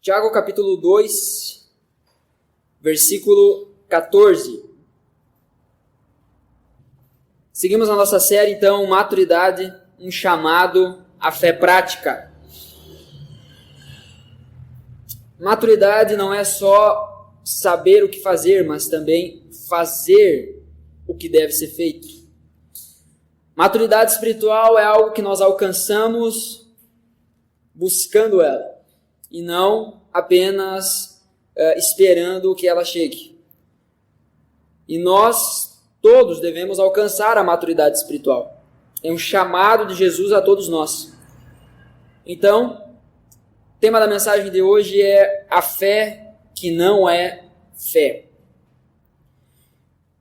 Tiago capítulo 2, versículo 14. Seguimos a nossa série, então, Maturidade, um chamado à fé prática. Maturidade não é só saber o que fazer, mas também fazer o que deve ser feito. Maturidade espiritual é algo que nós alcançamos buscando ela, e não apenas esperando que ela chegue. E nós todos devemos alcançar a maturidade espiritual. É um chamado de Jesus a todos nós. Então, o tema da mensagem de hoje é a fé que não é fé.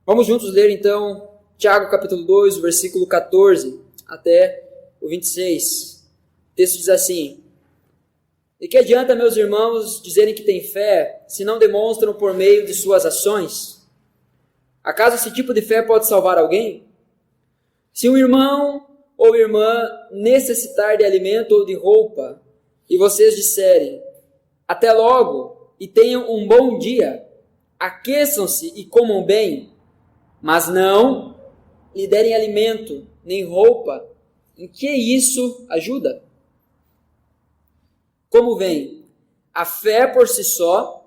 Vamos juntos ler então Tiago capítulo 2, versículo 14 até o 26. O texto diz assim: "E que adianta, meus irmãos, dizerem que têm fé, se não demonstram por meio de suas ações? Acaso esse tipo de fé pode salvar alguém? Se um irmão ou irmã necessitar de alimento ou de roupa, e vocês disserem, até logo, e tenham um bom dia, aqueçam-se e comam bem, mas não lhe derem alimento, nem roupa, em que isso ajuda? Como vem? A fé por si só,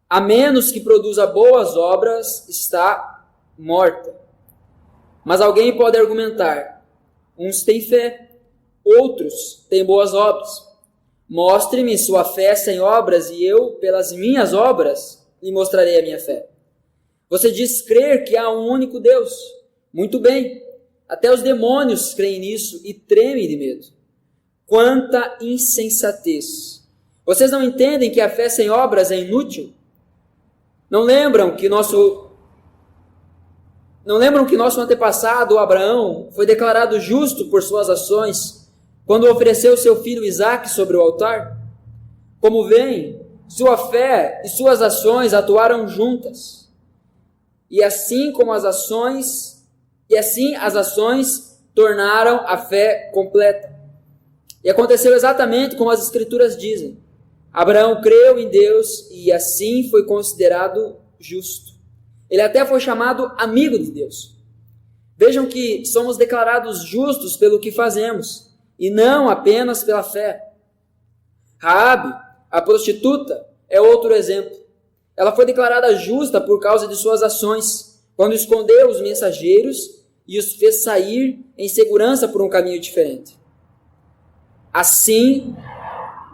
a menos que produza boas obras, está morta. Mas alguém pode argumentar, uns têm fé, outros têm boas obras. Mostre-me sua fé sem obras, e eu, pelas minhas obras, lhe mostrarei a minha fé. Você diz crer que há um único Deus. Muito bem, até os demônios creem nisso e tremem de medo. Quanta insensatez! Vocês não entendem que a fé sem obras é inútil? Não lembram que nosso antepassado, Abraão, foi declarado justo por suas ações quando ofereceu seu filho Isaque sobre o altar? Como veem, sua fé e suas ações atuaram juntas. E assim as ações tornaram a fé completa. E aconteceu exatamente como as Escrituras dizem. Abraão creu em Deus e assim foi considerado justo. Ele até foi chamado amigo de Deus. Vejam que somos declarados justos pelo que fazemos e não apenas pela fé. Raabe, a prostituta, é outro exemplo. Ela foi declarada justa por causa de suas ações, quando escondeu os mensageiros e os fez sair em segurança por um caminho diferente. Assim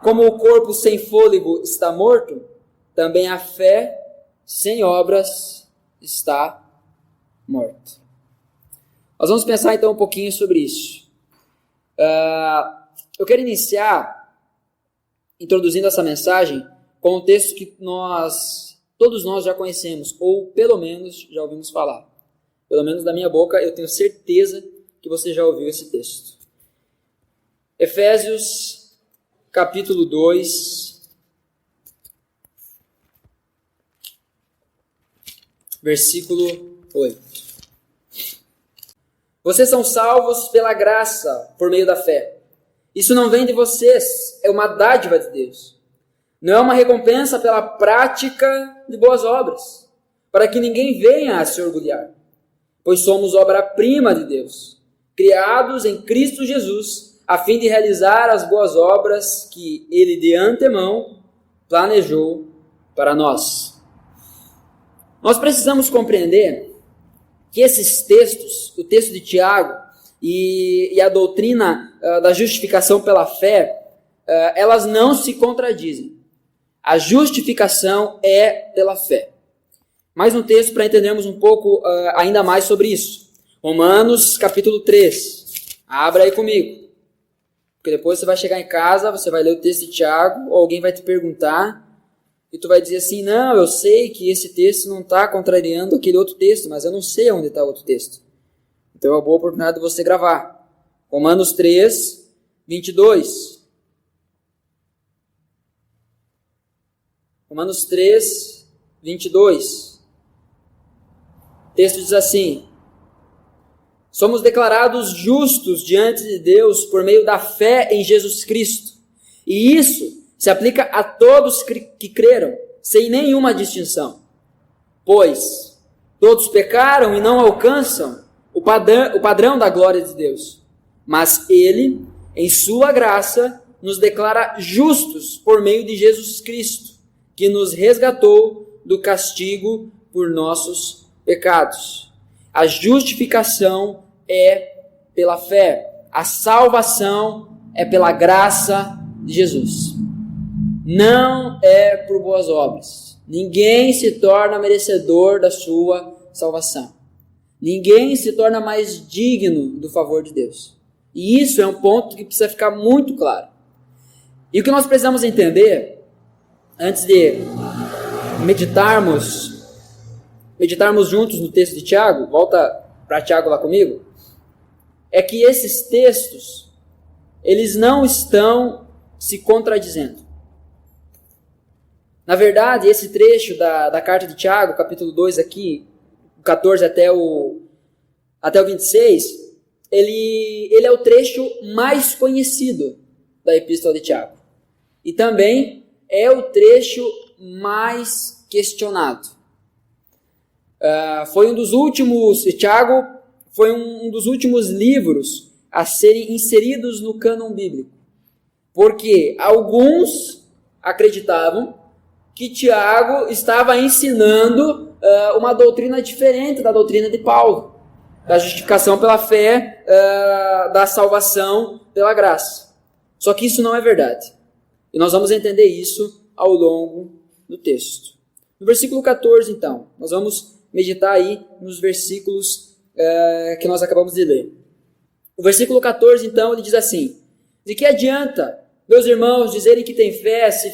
como o corpo sem fôlego está morto, também a fé sem obras está morta. Nós vamos pensar então um pouquinho sobre isso. Eu quero iniciar introduzindo essa mensagem com um texto que todos nós já conhecemos, ou pelo menos já ouvimos falar. Pelo menos da minha boca, eu tenho certeza que você já ouviu esse texto. Efésios, capítulo 2, versículo 8. Vocês são salvos pela graça, por meio da fé. Isso não vem de vocês, é uma dádiva de Deus. Não é uma recompensa pela prática de boas obras, para que ninguém venha a se orgulhar. Pois somos obra-prima de Deus, criados em Cristo Jesus, a fim de realizar as boas obras que Ele de antemão planejou para nós. Nós precisamos compreender que esses textos, o texto de Tiago e a doutrina da justificação pela fé, elas não se contradizem. A justificação é pela fé. Mais um texto para entendermos um pouco ainda mais sobre isso. Romanos capítulo 3. Abra aí comigo. Porque depois você vai chegar em casa, você vai ler o texto de Tiago, ou alguém vai te perguntar, e tu vai dizer assim, não, eu sei que esse texto não está contrariando aquele outro texto, mas eu não sei onde está o outro texto. Então é uma boa oportunidade de você gravar. Romanos 3, 22. Romanos 3, 22. O texto diz assim: somos declarados justos diante de Deus por meio da fé em Jesus Cristo. E isso Se aplica a todos que creram, sem nenhuma distinção. Pois todos pecaram e não alcançam o padrão da glória de Deus. Mas Ele, em sua graça, nos declara justos por meio de Jesus Cristo, que nos resgatou do castigo por nossos pecados. A justificação é pela fé. A salvação é pela graça de Jesus. Não é por boas obras. Ninguém se torna merecedor da sua salvação. Ninguém se torna mais digno do favor de Deus. E isso é um ponto que precisa ficar muito claro. E o que nós precisamos entender, antes de meditarmos juntos no texto de Tiago, volta para Tiago lá comigo, é que esses textos, eles não estão se contradizendo. Na verdade, esse trecho da carta de Tiago, capítulo 2 aqui, 14 até o 26, ele é o trecho mais conhecido da epístola de Tiago. E também é o trecho mais questionado. Tiago foi um dos últimos livros a serem inseridos no cânon bíblico. Porque alguns acreditavam que Tiago estava ensinando uma doutrina diferente da doutrina de Paulo, da justificação pela fé, da salvação pela graça. Só que isso não é verdade. E nós vamos entender isso ao longo do texto. No versículo 14, então, nós vamos meditar aí nos versículos que nós acabamos de ler. O versículo 14, então, ele diz assim: de que adianta, meus irmãos, dizerem que têm fé, se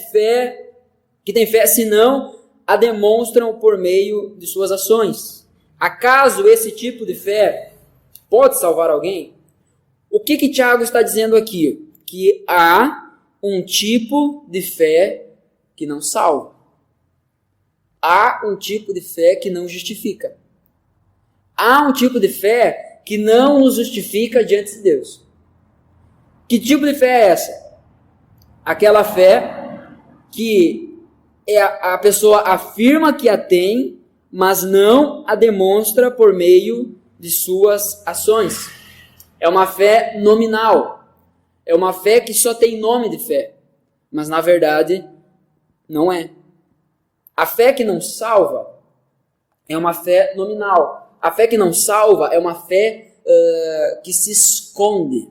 não a demonstram por meio de suas ações? Acaso esse tipo de fé pode salvar alguém? O que Tiago está dizendo aqui? Que há um tipo de fé que não salva. Há um tipo de fé que não justifica. Há um tipo de fé que não nos justifica diante de Deus. Que tipo de fé é essa? Aquela fé que a pessoa afirma que a tem, mas não a demonstra por meio de suas ações. É uma fé nominal. É uma fé que só tem nome de fé, mas na verdade não é. A fé que não salva é uma fé nominal. A fé que não salva é uma fé que se esconde.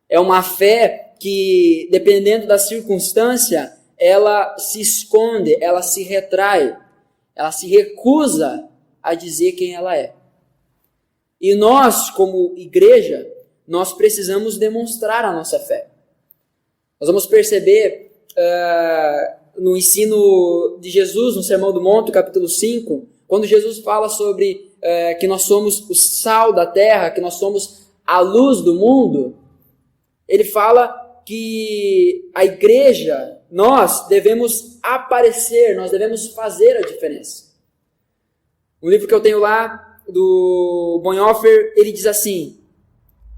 É uma fé que, dependendo da circunstância, ela se esconde, ela se retrai, ela se recusa a dizer quem ela é. E nós, como igreja, nós precisamos demonstrar a nossa fé. Nós vamos perceber no ensino de Jesus, no Sermão do Monte, capítulo 5, quando Jesus fala sobre que nós somos o sal da terra, que nós somos a luz do mundo, ele fala que a igreja, nós devemos aparecer, nós devemos fazer a diferença. O livro que eu tenho lá, do Bonhoeffer, ele diz assim: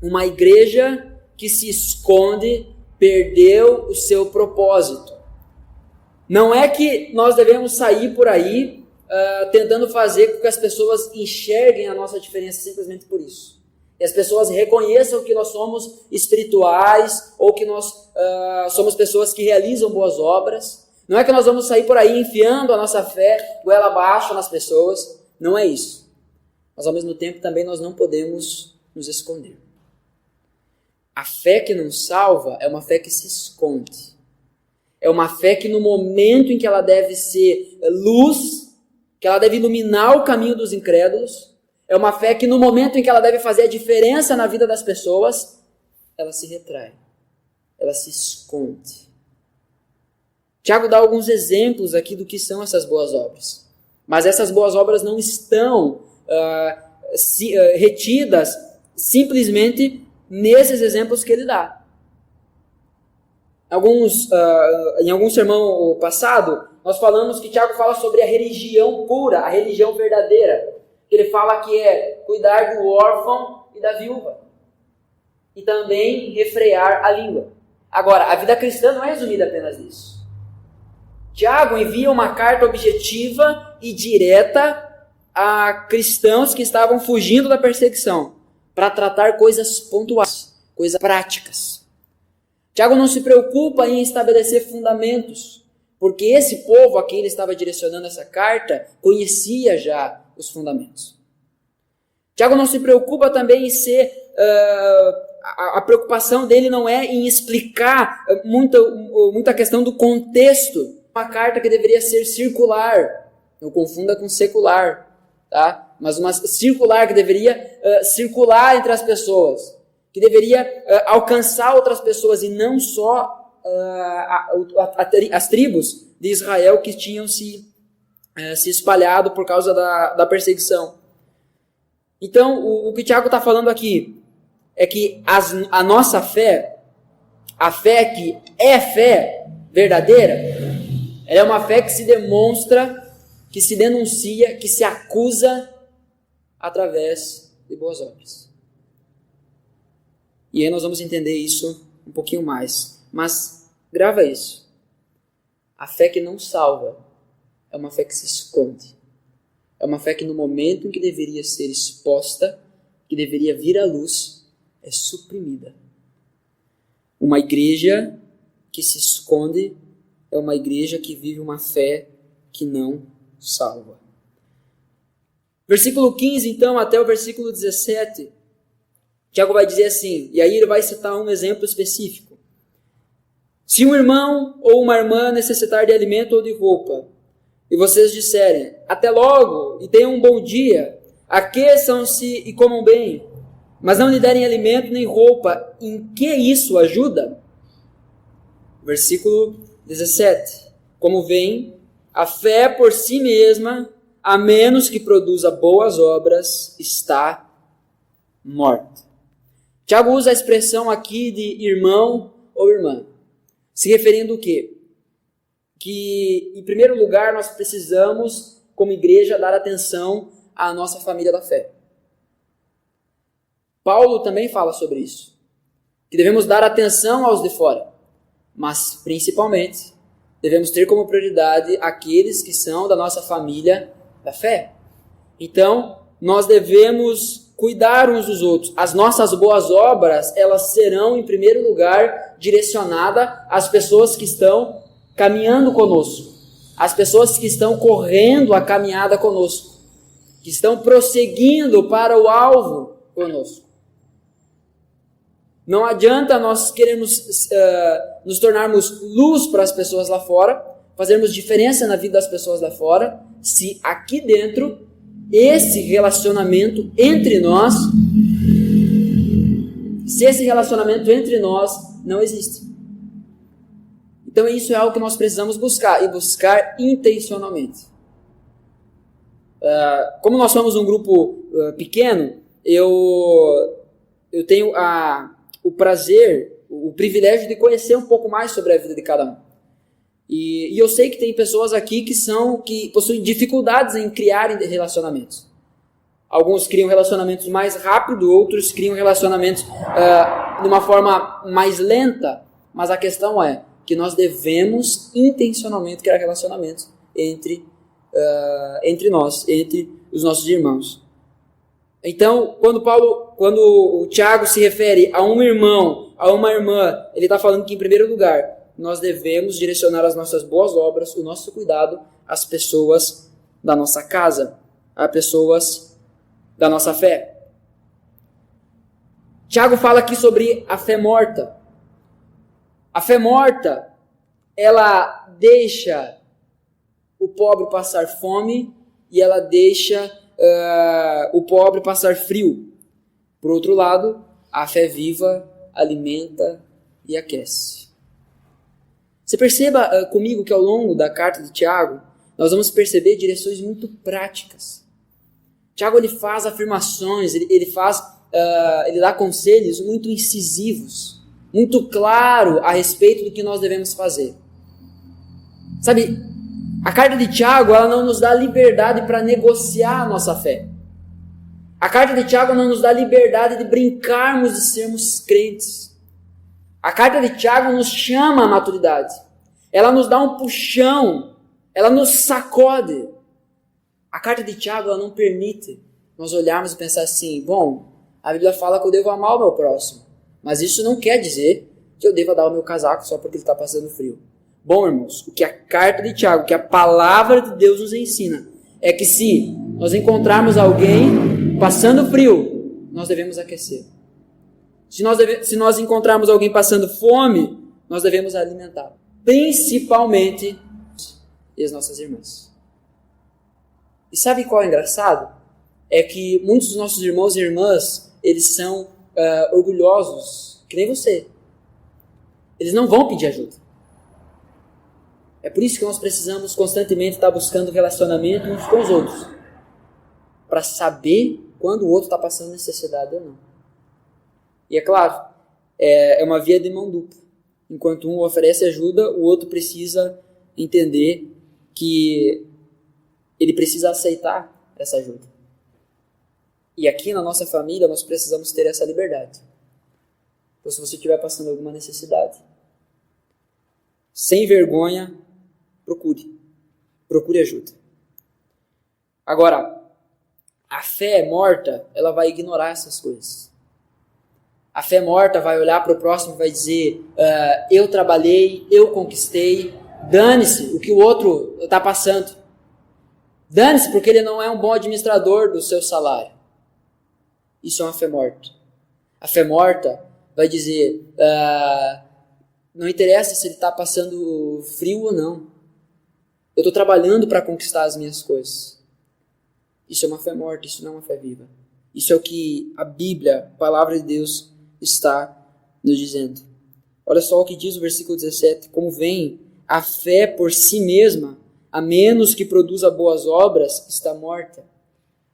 uma igreja que se esconde perdeu o seu propósito. Não é que nós devemos sair por aí tentando fazer com que as pessoas enxerguem a nossa diferença simplesmente por isso. E as pessoas reconheçam que nós somos espirituais ou que nós somos pessoas que realizam boas obras. Não é que nós vamos sair por aí enfiando a nossa fé goela abaixo nas pessoas. Não é isso. Mas ao mesmo tempo também nós não podemos nos esconder. A fé que não salva é uma fé que se esconde. É uma fé que no momento em que ela deve ser luz, que ela deve iluminar o caminho dos incrédulos, é uma fé que no momento em que ela deve fazer a diferença na vida das pessoas, ela se retrai, ela se esconde. Tiago dá alguns exemplos aqui do que são essas boas obras. Mas essas boas obras não estão retidas simplesmente nesses exemplos que ele dá. Em algum sermão passado, nós falamos que Tiago fala sobre a religião pura, a religião verdadeira. Ele fala que é cuidar do órfão e da viúva. E também refrear a língua. Agora, a vida cristã não é resumida apenas nisso. Tiago envia uma carta objetiva e direta a cristãos que estavam fugindo da perseguição, para tratar coisas pontuais, coisas práticas. Tiago não se preocupa em estabelecer fundamentos, porque esse povo a quem ele estava direcionando essa carta conhecia já os fundamentos. Tiago não se preocupa também em ser... a preocupação dele não é em explicar muita questão do contexto. Uma carta que deveria ser circular, não confunda com secular, tá? Mas uma circular que deveria circular entre as pessoas, que deveria alcançar outras pessoas e não só as tribos de Israel que tinham se espalhado por causa da perseguição. Então, o que Tiago está falando aqui é que a nossa fé, a fé que é fé verdadeira, ela é uma fé que se demonstra, que se denuncia, que se acusa através de boas obras. E aí nós vamos entender isso um pouquinho mais. Mas grava isso. A fé que não salva é uma fé que se esconde. É uma fé que no momento em que deveria ser exposta, que deveria vir à luz, é suprimida. Uma igreja que se esconde é uma igreja que vive uma fé que não salva. Versículo 15, então, até o versículo 17, Tiago vai dizer assim, e aí ele vai citar um exemplo específico. Se um irmão ou uma irmã necessitar de alimento ou de roupa, e vocês disserem, até logo, e tenham um bom dia, aqueçam-se e comam bem, mas não lhe derem alimento nem roupa, em que isso ajuda? Versículo 17. Como vem, a fé por si mesma, a menos que produza boas obras, está morta. Tiago usa a expressão aqui de irmão ou irmã, se referindo o quê? Que, em primeiro lugar, nós precisamos, como igreja, dar atenção à nossa família da fé. Paulo também fala sobre isso, que devemos dar atenção aos de fora, mas, principalmente, devemos ter como prioridade aqueles que são da nossa família da fé. Então, nós devemos cuidar uns dos outros. As nossas boas obras, elas serão, em primeiro lugar, direcionadas às pessoas que estão caminhando conosco, às pessoas que estão correndo a caminhada conosco, que estão prosseguindo para o alvo conosco. Não adianta nós queremos nos tornarmos luz para as pessoas lá fora, fazermos diferença na vida das pessoas lá fora, se aqui dentro esse relacionamento entre nós, não existe. Então isso é algo que nós precisamos buscar, e buscar intencionalmente. Como nós somos um grupo pequeno, eu tenho o prazer, o privilégio de conhecer um pouco mais sobre a vida de cada um. E eu sei que tem pessoas aqui que possuem dificuldades em criarem relacionamentos. Alguns criam relacionamentos mais rápido, outros criam relacionamentos de uma forma mais lenta. Mas a questão é que nós devemos intencionalmente criar relacionamentos entre nós, entre os nossos irmãos. Então, quando o Tiago se refere a um irmão, a uma irmã, ele está falando que, em primeiro lugar, nós devemos direcionar as nossas boas obras, o nosso cuidado às pessoas da nossa casa, às pessoas da nossa fé. Tiago fala aqui sobre a fé morta. A fé morta, ela deixa o pobre passar fome e ela deixa o pobre passar frio. Por outro lado, a fé viva alimenta e aquece. Você perceba comigo que ao longo da carta de Tiago, nós vamos perceber direções muito práticas. Tiago ele faz afirmações, ele dá conselhos muito incisivos, muito claro a respeito do que nós devemos fazer. Sabe, a carta de Tiago ela não nos dá liberdade para negociar a nossa fé. A carta de Tiago não nos dá liberdade de brincarmos de sermos crentes. A carta de Tiago nos chama à maturidade. Ela nos dá um puxão, ela nos sacode. A carta de Tiago ela não permite nós olharmos e pensar assim, bom, a Bíblia fala que eu devo amar o meu próximo, mas isso não quer dizer que eu deva dar o meu casaco só porque ele está passando frio. Bom, irmãos, o que a carta de Tiago, o que a palavra de Deus nos ensina, é que se nós encontrarmos alguém passando frio, nós devemos aquecer. Se nós encontrarmos alguém passando fome, nós devemos alimentar, principalmente as nossas irmãs. E sabe qual é o engraçado? É que muitos dos nossos irmãos e irmãs, eles são orgulhosos, que nem você. Eles não vão pedir ajuda. É por isso que nós precisamos constantemente estar buscando relacionamento uns com os outros, para saber quando o outro está passando necessidade ou não. E é claro, é uma via de mão dupla. Enquanto um oferece ajuda, o outro precisa entender que ele precisa aceitar essa ajuda. E aqui na nossa família nós precisamos ter essa liberdade. Então, se você estiver passando alguma necessidade, sem vergonha, procure ajuda. Agora, a fé morta, ela vai ignorar essas coisas. A fé morta vai olhar para o próximo e vai dizer, eu trabalhei, eu conquistei, dane-se o que o outro está passando. Dane-se porque ele não é um bom administrador do seu salário. Isso é uma fé morta. A fé morta vai dizer, não interessa se ele está passando frio ou não. Eu estou trabalhando para conquistar as minhas coisas. Isso é uma fé morta, isso não é uma fé viva. Isso é o que a Bíblia, a palavra de Deus, está nos dizendo. Olha só o que diz o versículo 17. Como vem a fé por si mesma, a menos que produza boas obras, está morta.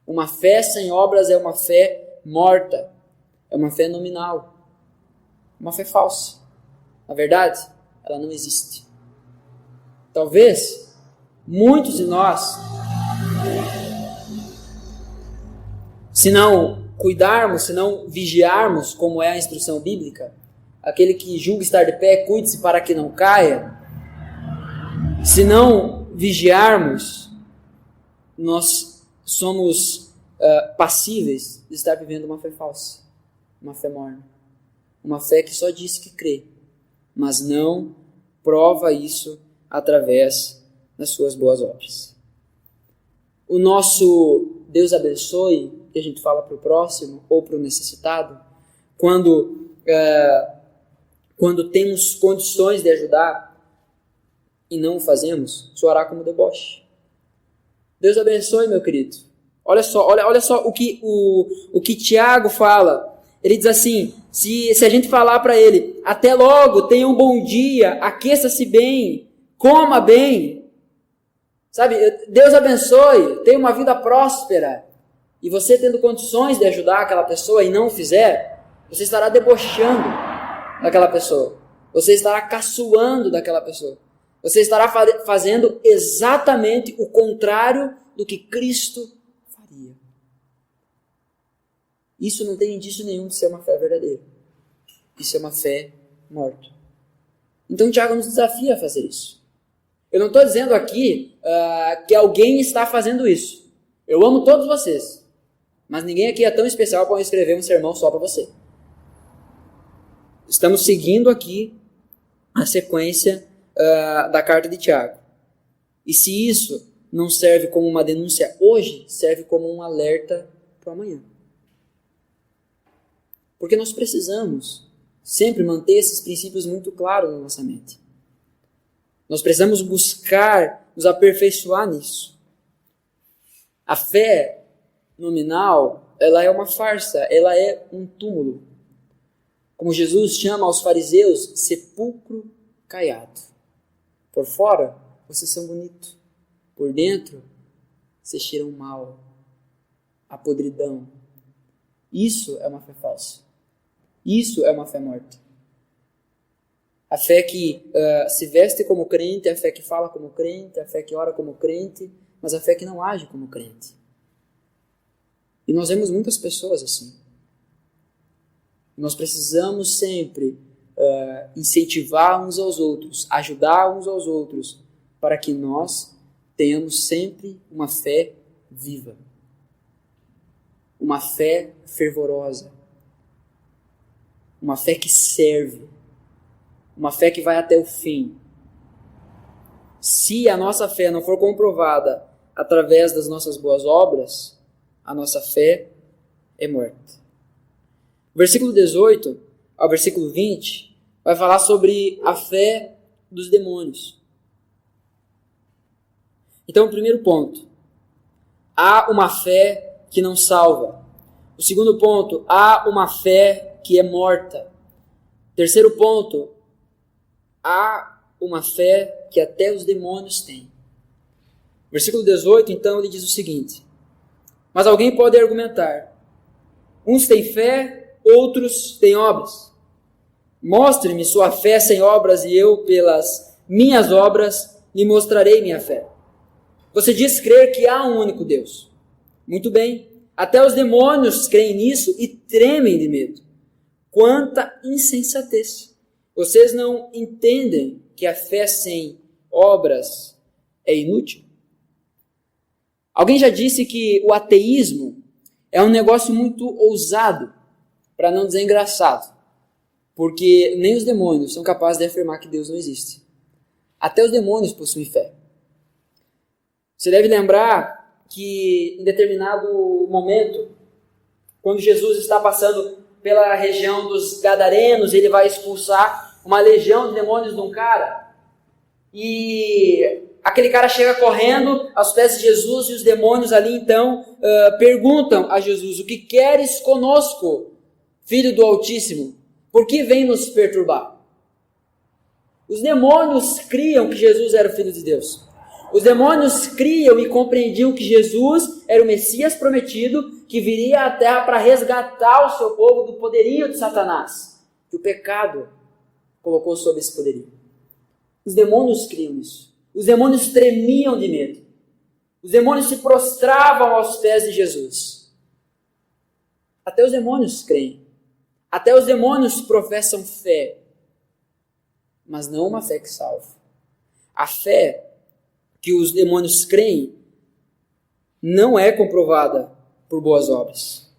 Uma fé sem obras é uma fé morta. É uma fé nominal. Uma fé falsa. Na verdade, ela não existe. Talvez muitos de nós, se não cuidarmos, se não vigiarmos, como é a instrução bíblica, aquele que julga estar de pé, cuide-se para que não caia. Se não vigiarmos, nós somos passíveis de estar vivendo uma fé falsa, uma fé morna, uma fé que só diz que crê, mas não prova isso através das suas boas obras. O nosso Deus abençoe, que a gente fala para o próximo ou para o necessitado, quando temos condições de ajudar e não o fazemos, soará como deboche. Deus abençoe, meu querido. Olha só o que Tiago fala. Ele diz assim, se a gente falar para ele, até logo, tenha um bom dia, aqueça-se bem, coma bem, sabe, Deus abençoe, tenha uma vida próspera, e você tendo condições de ajudar aquela pessoa e não o fizer, você estará debochando daquela pessoa, você estará caçoando daquela pessoa, você estará fazendo exatamente o contrário do que Cristo faria. Isso não tem indício nenhum de ser uma fé verdadeira. Isso é uma fé morta. Então Tiago nos desafia a fazer isso. Eu não estou dizendo aqui que alguém está fazendo isso. Eu amo todos vocês. Mas ninguém aqui é tão especial para escrever um sermão só para você. Estamos seguindo aqui a sequência da carta de Tiago. E se isso não serve como uma denúncia hoje, serve como um alerta para amanhã. Porque nós precisamos sempre manter esses princípios muito claros na nossa mente. Nós precisamos buscar nos aperfeiçoar nisso. A fé nominal, ela é uma farsa, ela é um túmulo. Como Jesus chama aos fariseus, sepulcro caiado. Por fora, vocês são bonitos. Por dentro, vocês cheiram mal. A podridão. Isso é uma fé falsa. Isso é uma fé morta. A fé que se veste como crente, a fé que fala como crente, a fé que ora como crente, mas a fé que não age como crente. E nós vemos muitas pessoas assim. Nós precisamos sempre incentivar uns aos outros, ajudar uns aos outros, para que nós tenhamos sempre uma fé viva, uma fé fervorosa, uma fé que serve, uma fé que vai até o fim. Se a nossa fé não for comprovada através das nossas boas obras, a nossa fé é morta. O versículo 18 ao versículo 20 vai falar sobre a fé dos demônios. Então, o primeiro ponto, há uma fé que não salva. O segundo ponto, há uma fé que é morta. Terceiro ponto, há uma fé que até os demônios têm. Versículo 18, então, ele diz o seguinte: mas alguém pode argumentar, uns têm fé, outros têm obras. Mostre-me sua fé sem obras e eu, pelas minhas obras, lhe mostrarei minha fé. Você diz crer que há um único Deus. Muito bem, até os demônios creem nisso e tremem de medo. Quanta insensatez! Vocês não entendem que a fé sem obras é inútil? Alguém já disse que o ateísmo é um negócio muito ousado, para não dizer engraçado, porque nem os demônios são capazes de afirmar que Deus não existe. Até os demônios possuem fé. Você deve lembrar que em determinado momento, quando Jesus está passando pela região dos Gadarenos, ele vai expulsar uma legião de demônios de um cara, e aquele cara chega correndo aos pés de Jesus, e os demônios ali então perguntam a Jesus: o que queres conosco, Filho do Altíssimo? Por que vem nos perturbar? Os demônios criam que Jesus era o Filho de Deus. Os demônios criam e compreendiam que Jesus era o Messias prometido, que viria à terra para resgatar o seu povo do poderio de Satanás, que o pecado colocou sob esse poderio. Os demônios criam isso. Os demônios tremiam de medo. Os demônios se prostravam aos pés de Jesus. Até os demônios creem. Até os demônios professam fé. Mas não uma fé que salva. A fé que os demônios creem não é comprovada por boas obras.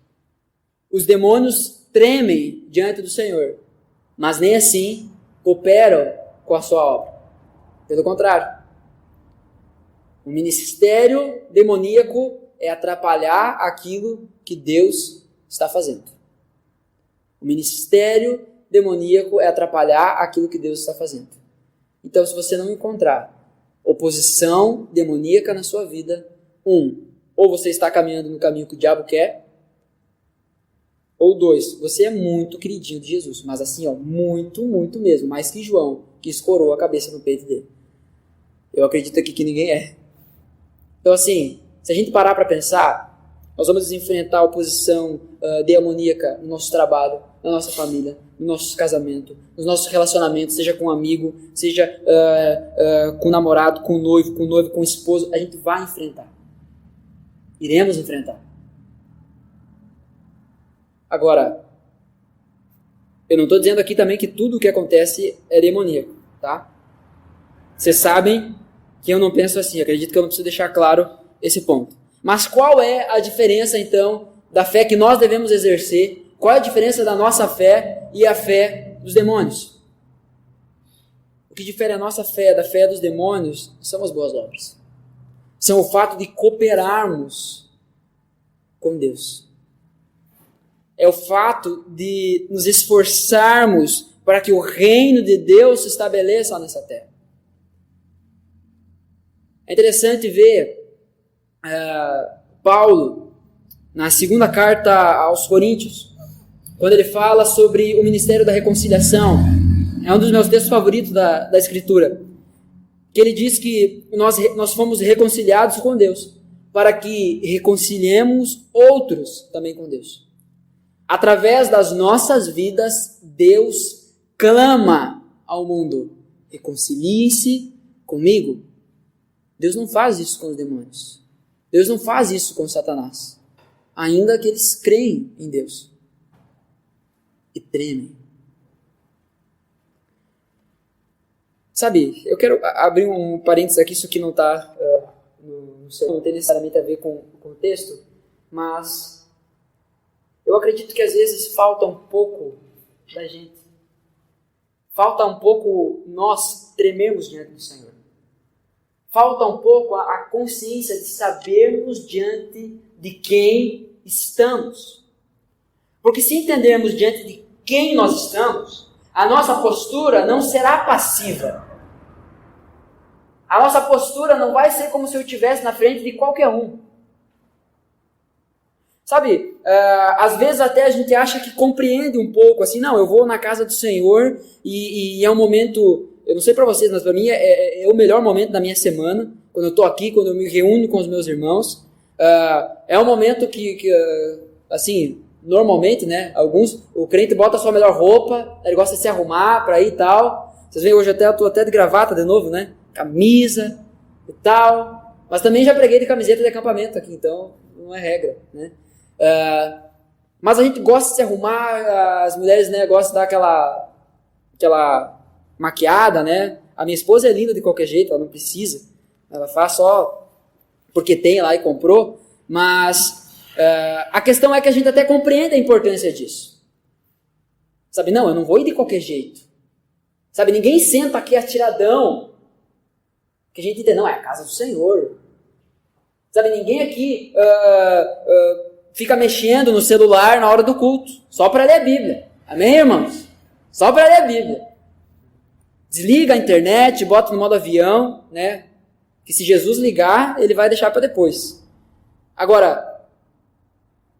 Os demônios tremem diante do Senhor, mas nem assim cooperam com a sua obra. Pelo contrário, o ministério demoníaco é atrapalhar aquilo que Deus está fazendo. O ministério demoníaco é atrapalhar aquilo que Deus está fazendo. Então, se você não encontrar oposição demoníaca na sua vida, ou você está caminhando no caminho que o diabo quer, ou 2, você é muito queridinho de Jesus, mas assim, muito, muito mesmo, mais que João, que escorou a cabeça no peito dele. Eu acredito aqui que ninguém é. Então assim, se a gente parar para pensar, nós vamos enfrentar a oposição demoníaca no nosso trabalho, na nossa família, no nosso casamento, nos nossos relacionamentos, seja com um amigo, seja com o namorado, com o noivo, com o esposo, a gente vai enfrentar. Iremos enfrentar. Agora, eu não estou dizendo aqui também que tudo o que acontece é demoníaco, tá? Vocês sabem que eu não penso assim, acredito que eu não preciso deixar claro esse ponto. Mas qual é a diferença, então, da fé que nós devemos exercer? Qual é a diferença da nossa fé e a fé dos demônios? O que difere a nossa fé da fé dos demônios são as boas obras. São o fato de cooperarmos com Deus. É o fato de nos esforçarmos para que o reino de Deus se estabeleça nessa terra. É interessante ver Paulo, na segunda carta aos Coríntios, quando ele fala sobre o ministério da reconciliação. É um dos meus textos favoritos da Escritura. Que ele diz que nós fomos reconciliados com Deus, para que reconciliemos outros também com Deus. Através das nossas vidas, Deus clama ao mundo: reconcilie-se comigo. Deus não faz isso com os demônios. Deus não faz isso com Satanás. Ainda que eles creem em Deus. E tremem. Sabe, eu quero abrir um parênteses aqui, isso aqui não está, não tem necessariamente a ver com o texto, mas eu acredito que às vezes falta um pouco da gente. Falta um pouco nós tremermos diante do Senhor. Falta um pouco a consciência de sabermos diante de quem estamos. Porque se entendermos diante de quem nós estamos, a nossa postura não será passiva. A nossa postura não vai ser como se eu estivesse na frente de qualquer um. Sabe, às vezes até a gente acha que compreende um pouco, assim, não, eu vou na casa do Senhor e é um momento, eu não sei para vocês, mas para mim é o melhor momento da minha semana, quando eu estou aqui, quando eu me reúno com os meus irmãos. É um momento que assim, normalmente, né, o crente bota a sua melhor roupa, ele gosta de se arrumar para ir e tal. Vocês veem, hoje eu estou até de gravata de novo, né, camisa e tal, mas também já preguei de camiseta de acampamento aqui, então não é regra, né. Mas a gente gosta de se arrumar, as mulheres, né, gostam de dar aquela maquiada, né. A minha esposa é linda de qualquer jeito, ela não precisa, ela faz só porque tem lá e comprou, mas a questão é que a gente até compreende a importância disso. Sabe, não, eu não vou ir de qualquer jeito. Sabe, ninguém senta aqui atiradão, que a gente entende, não, é a casa do Senhor. Sabe, ninguém aqui fica mexendo no celular na hora do culto, só para ler a Bíblia. Amém, irmãos? Só para ler a Bíblia. Desliga a internet, bota no modo avião, né? Que se Jesus ligar, ele vai deixar para depois. Agora,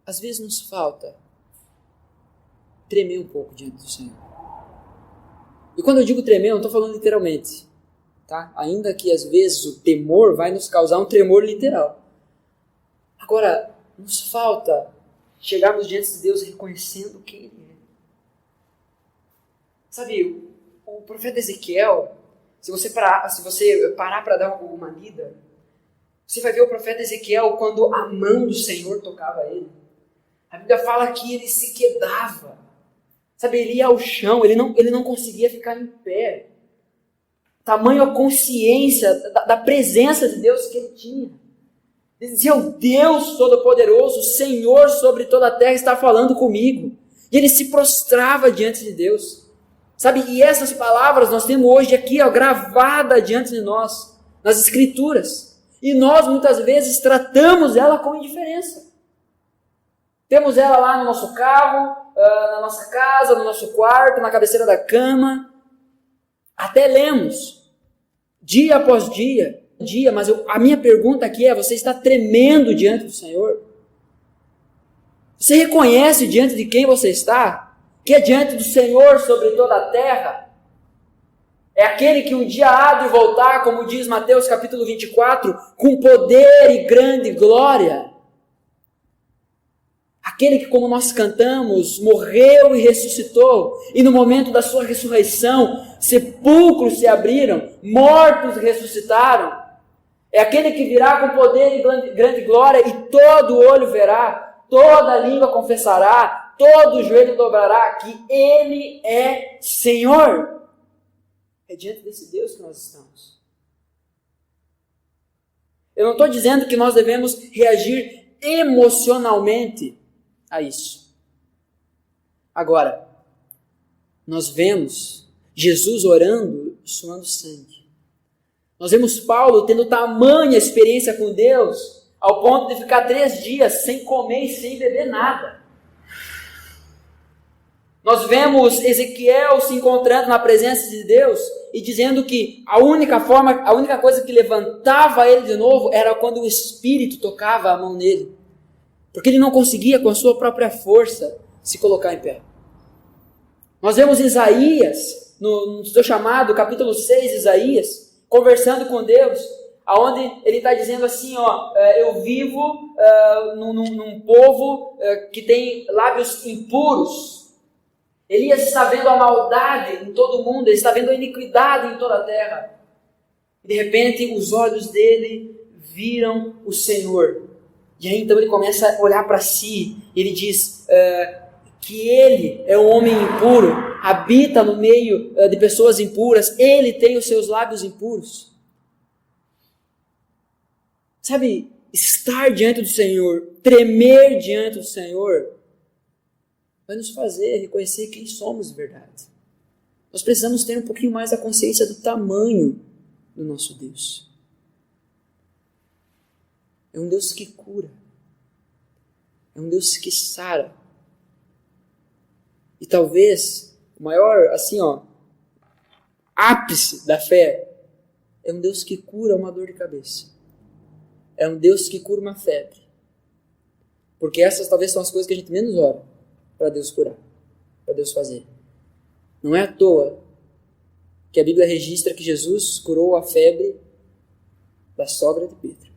às vezes nos falta tremer um pouco diante do Senhor. E quando eu digo tremer, eu não estou falando literalmente. Tá? Ainda que às vezes o temor vai nos causar um tremor literal. Agora, nos falta chegarmos diante de Deus reconhecendo quem Ele é. Sabe, o profeta Ezequiel, se você parar para dar uma lida, você vai ver o profeta Ezequiel quando a mão do Senhor tocava ele. A Bíblia fala que ele se quedava. Sabe, ele ia ao chão, ele não conseguia ficar em pé. Tamanho a consciência da presença de Deus que ele tinha. Ele dizia, o Deus Todo-Poderoso, o Senhor sobre toda a terra está falando comigo. E ele se prostrava diante de Deus. Sabe, e essas palavras nós temos hoje aqui, gravada diante de nós, nas Escrituras. E nós muitas vezes tratamos ela com indiferença. Temos ela lá no nosso carro, na nossa casa, no nosso quarto, na cabeceira da cama. Até lemos, dia após dia, mas a minha pergunta aqui é, você está tremendo diante do Senhor? Você reconhece diante de quem você está? Que é diante do Senhor sobre toda a terra? É aquele que um dia há de voltar, como diz Mateus capítulo 24, com poder e grande glória. Aquele que, como nós cantamos, morreu e ressuscitou, e no momento da sua ressurreição, sepulcros se abriram, mortos ressuscitaram. É aquele que virá com poder e grande glória, e todo olho verá, toda língua confessará, todo joelho dobrará, que Ele é Senhor. É diante desse Deus que nós estamos. Eu não estou dizendo que nós devemos reagir emocionalmente a isso. Agora, nós vemos Jesus orando, suando sangue. Nós vemos Paulo tendo tamanha experiência com Deus, ao ponto de ficar 3 dias sem comer e sem beber nada. Nós vemos Ezequiel se encontrando na presença de Deus e dizendo que a única coisa que levantava ele de novo era quando o Espírito tocava a mão nele. Porque ele não conseguia, com a sua própria força, se colocar em pé. Nós vemos Isaías, no seu chamado, capítulo 6, Isaías, conversando com Deus, onde ele está dizendo assim, eu vivo num povo que tem lábios impuros. Elias está vendo a maldade em todo mundo, ele está vendo a iniquidade em toda a terra. E de repente os olhos dele viram o Senhor. E aí então ele começa a olhar para si, e ele diz, que ele é um homem impuro, habita no meio de pessoas impuras, ele tem os seus lábios impuros. Sabe, estar diante do Senhor, tremer diante do Senhor, vai nos fazer reconhecer quem somos de verdade. Nós precisamos ter um pouquinho mais a consciência do tamanho do nosso Deus. É um Deus que cura. É um Deus que sara. E talvez o maior, ápice da fé é um Deus que cura uma dor de cabeça. É um Deus que cura uma febre. Porque essas talvez são as coisas que a gente menos ora para Deus curar, para Deus fazer. Não é à toa que a Bíblia registra que Jesus curou a febre da sogra de Pedro.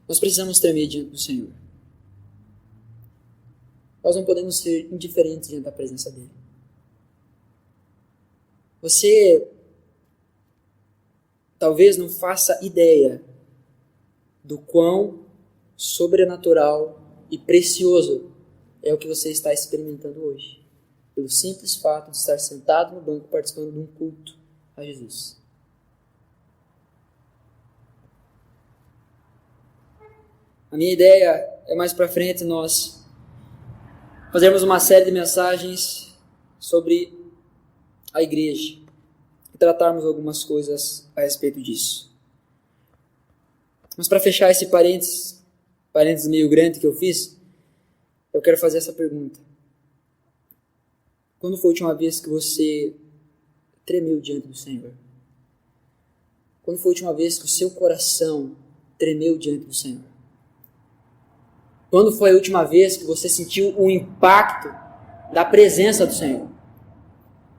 Nós precisamos tremer diante do Senhor. Nós não podemos ser indiferentes diante da presença dEle. Você talvez não faça ideia do quão sobrenatural e precioso é o que você está experimentando hoje, pelo simples fato de estar sentado no banco participando de um culto a Jesus. A minha ideia é mais para frente nós fazermos uma série de mensagens sobre a igreja e tratarmos algumas coisas a respeito disso. Mas para fechar esse parênteses meio grande que eu fiz, eu quero fazer essa pergunta. Quando foi a última vez que você tremeu diante do Senhor? Quando foi a última vez que o seu coração tremeu diante do Senhor? Quando foi a última vez que você sentiu o impacto da presença do Senhor?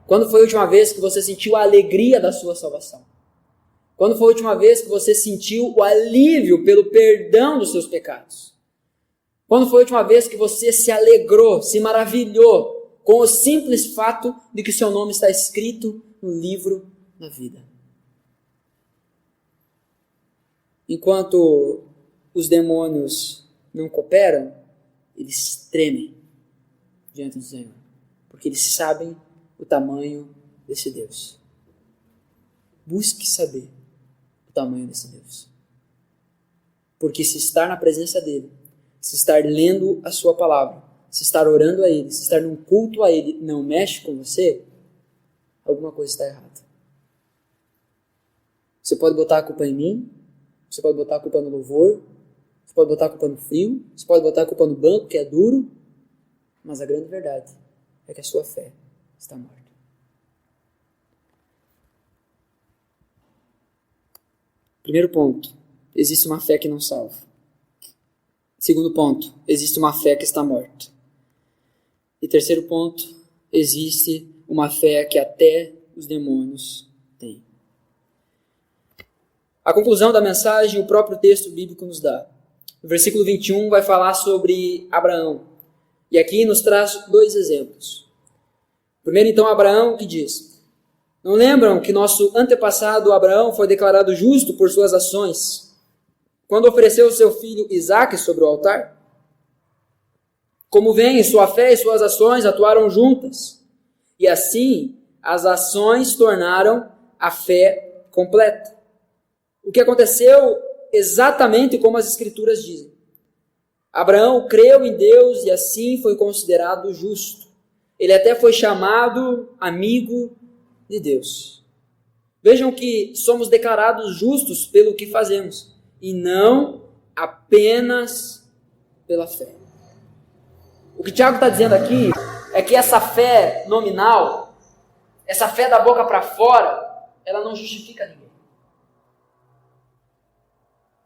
Quando foi a última vez que você sentiu a alegria da sua salvação? Quando foi a última vez que você sentiu o alívio pelo perdão dos seus pecados? Quando foi a última vez que você se alegrou, se maravilhou com o simples fato de que seu nome está escrito no livro da vida? Enquanto os demônios não cooperam, eles tremem diante do Senhor, porque eles sabem o tamanho desse Deus. Busque saber o tamanho desse Deus, porque se estar na presença dele, se estar lendo a sua palavra, se estar orando a ele, se estar num culto a ele, não mexe com você, alguma coisa está errada. Você pode botar a culpa em mim, você pode botar a culpa no louvor, você pode botar a culpa no frio, você pode botar a culpa no banco, que é duro, mas a grande verdade é que a sua fé está morta. Primeiro ponto, existe uma fé que não salva. Segundo ponto, existe uma fé que está morta. E terceiro ponto, existe uma fé que até os demônios têm. A conclusão da mensagem, o próprio texto bíblico nos dá. No versículo 21 vai falar sobre Abraão. E aqui nos traz dois exemplos. Primeiro, então, Abraão que diz: não lembram que nosso antepassado Abraão foi declarado justo por suas ações, quando ofereceu seu filho Isaque sobre o altar? Como vem, sua fé e suas ações atuaram juntas, e assim as ações tornaram a fé completa. O que aconteceu exatamente como as Escrituras dizem. Abraão creu em Deus e assim foi considerado justo. Ele até foi chamado amigo de Deus. Vejam que somos declarados justos pelo que fazemos e não apenas pela fé. O que Tiago está dizendo aqui é que essa fé nominal, essa fé da boca para fora, ela não justifica ninguém.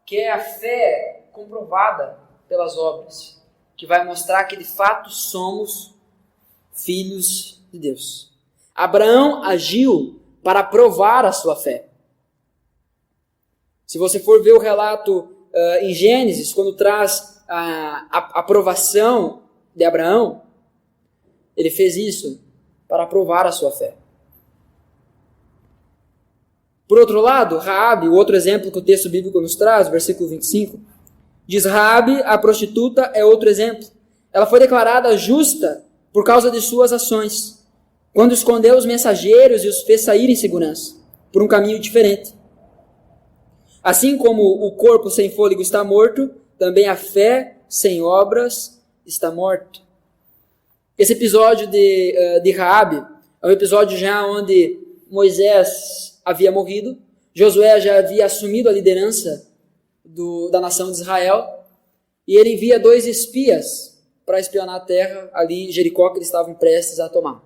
Que é a fé comprovada pelas obras, que vai mostrar que de fato somos filhos de Deus. Abraão agiu para provar a sua fé. Se você for ver o relato em Gênesis, quando traz a aprovação de Abraão, ele fez isso para provar a sua fé. Por outro lado, Raabe, o outro exemplo que o texto bíblico nos traz, versículo 25, diz: Raabe, a prostituta, é outro exemplo. ela foi declarada justa por causa de suas ações, quando escondeu os mensageiros e os fez sair em segurança, por um caminho diferente. Assim como o corpo sem fôlego está morto, também a fé sem obras está morta. Esse episódio de Raabe é um episódio já onde Moisés havia morrido, Josué já havia assumido a liderança da nação de Israel, e ele envia 2 espias para espionar a terra ali em Jericó, que eles estavam prestes a tomar.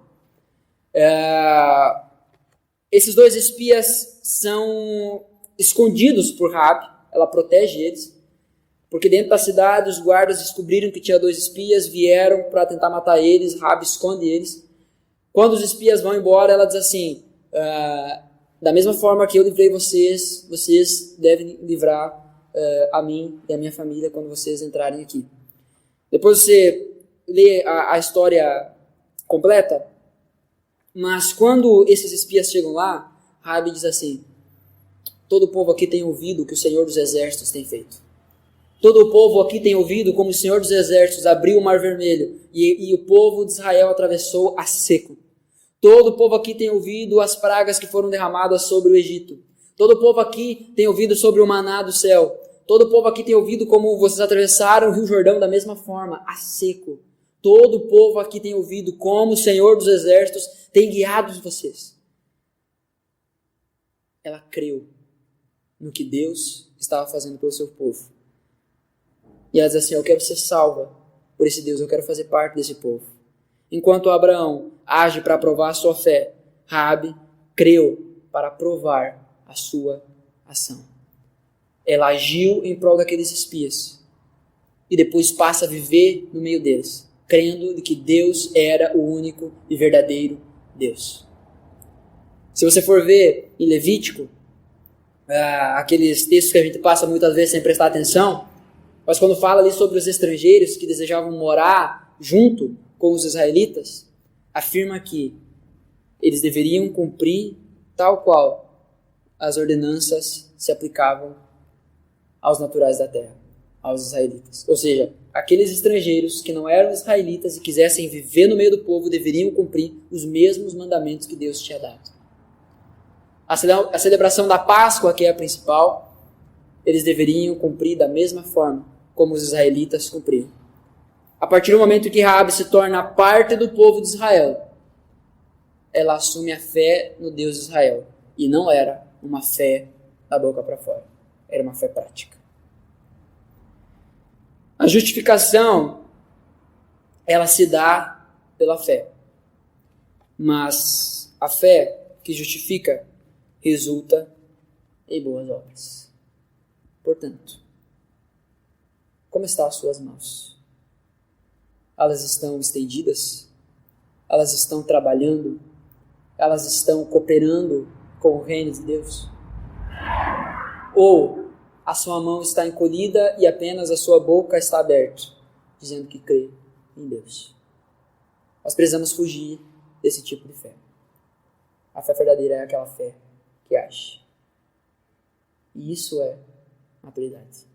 Esses 2 espias são escondidos por Raabe, ela protege eles, porque dentro da cidade os guardas descobriram que tinha 2 espias, vieram para tentar matar eles, Raabe esconde eles. Quando os espias vão embora, ela diz assim, da mesma forma que eu livrei vocês, vocês devem livrar a mim e a minha família quando vocês entrarem aqui. Depois você lê a história completa, mas quando esses espias chegam lá, Raabe diz assim, todo o povo aqui tem ouvido o que o Senhor dos Exércitos tem feito. Todo o povo aqui tem ouvido como o Senhor dos Exércitos abriu o Mar Vermelho e o povo de Israel atravessou a seco. Todo o povo aqui tem ouvido as pragas que foram derramadas sobre o Egito. Todo o povo aqui tem ouvido sobre o maná do céu. Todo o povo aqui tem ouvido como vocês atravessaram o Rio Jordão da mesma forma, a seco. Todo o povo aqui tem ouvido como o Senhor dos Exércitos tem guiado vocês. Ela creu no que Deus estava fazendo pelo seu povo. E ela diz assim, eu quero ser salva por esse Deus, eu quero fazer parte desse povo. Enquanto Abraão age para provar a sua fé, Raabe creu para provar a sua ação. Ela agiu em prol daqueles espias e depois passa a viver no meio deles, crendo de que Deus era o único e verdadeiro Deus. Se você for ver em Levítico, aqueles textos que a gente passa muitas vezes sem prestar atenção, mas quando fala ali sobre os estrangeiros que desejavam morar junto com os israelitas, afirma que eles deveriam cumprir tal qual as ordenanças se aplicavam aos naturais da terra, aos israelitas. Ou seja, aqueles estrangeiros que não eram israelitas e quisessem viver no meio do povo deveriam cumprir os mesmos mandamentos que Deus tinha dado. A celebração da Páscoa, que é a principal, eles deveriam cumprir da mesma forma como os israelitas cumpriam. A partir do momento que Raabe se torna parte do povo de Israel, ela assume a fé no Deus de Israel. E não era uma fé da boca para fora. Era uma fé prática. A justificação, ela se dá pela fé. Mas a fé que justifica resulta em boas obras. Portanto, como estão as suas mãos? Elas estão estendidas? Elas estão trabalhando? Elas estão cooperando com o reino de Deus? Ou a sua mão está encolhida e apenas a sua boca está aberta, dizendo que crê em Deus? Nós precisamos fugir desse tipo de fé. A fé verdadeira é aquela fé que age. E isso é maturidade.